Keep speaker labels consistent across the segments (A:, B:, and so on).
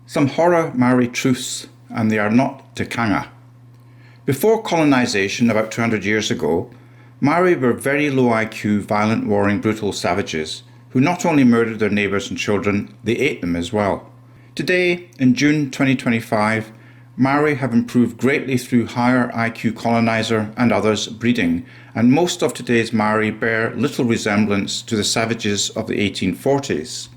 A: Some horror Māori truths, and they are not Tikanga. Before colonisation, about 200 years ago, Māori were very low IQ, violent, warring, brutal savages who not only murdered their neighbours and children, they ate them as well. Today, in June 2025, Māori have improved greatly through higher IQ coloniser and others breeding, and most of today's Māori bear little resemblance to the savages of the 1840s.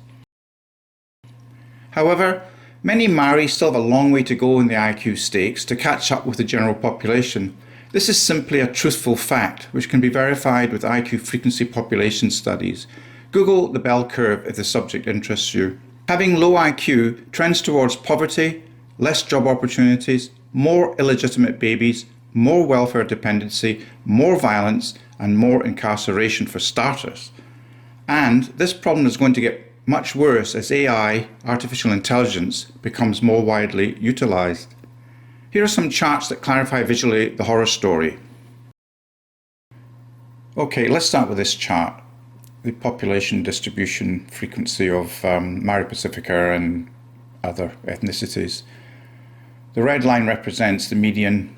A: However, many Māori still have a long way to go in the IQ stakes to catch up with the general population. This is simply a truthful fact, which can be verified with IQ frequency population studies. Google the bell curve if the subject interests you. Having low IQ trends towards poverty, less job opportunities, more illegitimate babies, more welfare dependency, more violence, and more incarceration for starters. And this problem is going to get much worse as AI, artificial intelligence, becomes more widely utilised. Here are some charts that clarify visually the horror story. Okay, let's start with this chart. The population distribution frequency of Māori Pacifica and other ethnicities. The red line represents the median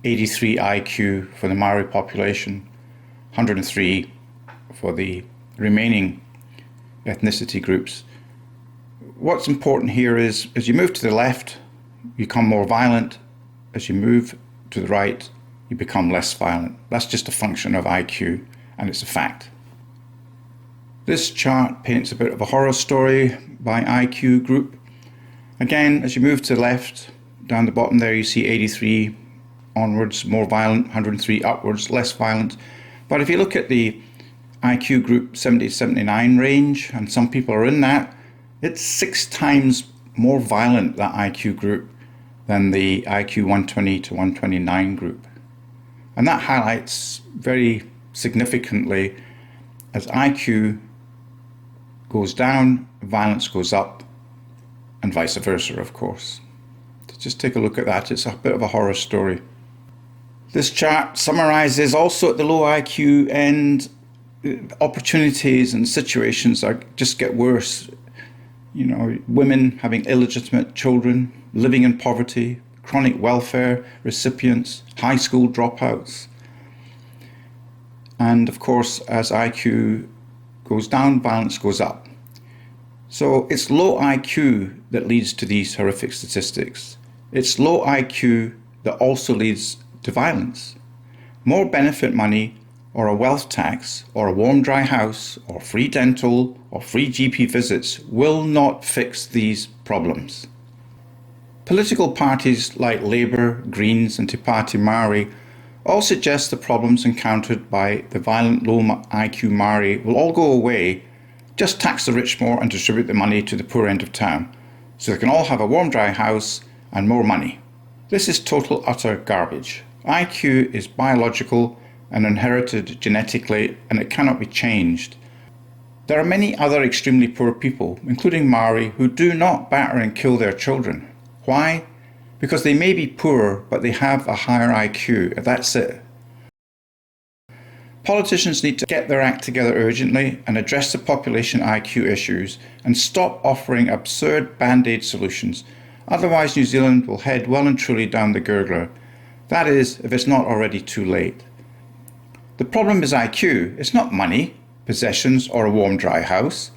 A: 83 IQ for the Māori population, 103 for the remaining ethnicity groups. What's important here is as you move to the left, you become more violent. As you move to the right, you become less violent. That's just a function of IQ, and it's a fact. This chart paints a bit of a horror story by IQ group. Again, as you move to the left, down the bottom there you see 83 onwards, more violent, 103 upwards, less violent. But if you look at the IQ group 70 to 79 range, and some people are in that, it's 6 times more violent, that IQ group, than the IQ 120 to 129 group. And that highlights very significantly as IQ goes down, violence goes up, and vice versa, of course. Just take a look at that. It's a bit of a horror story. This chart summarises also at the low IQ end, opportunities and situations just get worse. You know, women having illegitimate children, living in poverty, chronic welfare recipients, high school dropouts. And of course, as IQ goes down, violence goes up. So it's low IQ that leads to these horrific statistics. It's low IQ that also leads to violence. More benefit money, or a wealth tax, or a warm dry house, or free dental, or free GP visits will not fix these problems. Political parties like Labour, Greens and Te Pāti Māori all suggest the problems encountered by the violent low IQ Māori will all go away. Just tax the rich more and distribute the money to the poor end of town, so they can all have a warm dry house and more money. This is total utter garbage. IQ is biological and inherited genetically, and it cannot be changed. There are many other extremely poor people, including Māori, who do not batter and kill their children. Why? Because they may be poor, but they have a higher IQ. That's it. Politicians need to get their act together urgently and address the population IQ issues and stop offering absurd band-aid solutions. Otherwise, New Zealand will head well and truly down the gurgler. That is, if it's not already too late. The problem is IQ. It's not money, possessions, or a warm, dry house.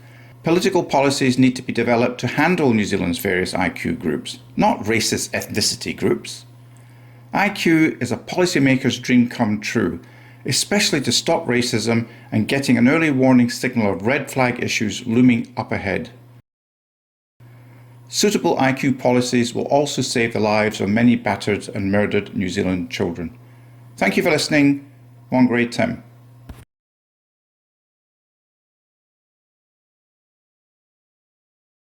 A: Political policies need to be developed to handle New Zealand's various IQ groups, not racist ethnicity groups. IQ is a policymaker's dream come true, especially to stop racism and getting an early warning signal of red flag issues looming up ahead. Suitable IQ policies will also save the lives of many battered and murdered New Zealand children. Thank you for listening. WhangāreiTim.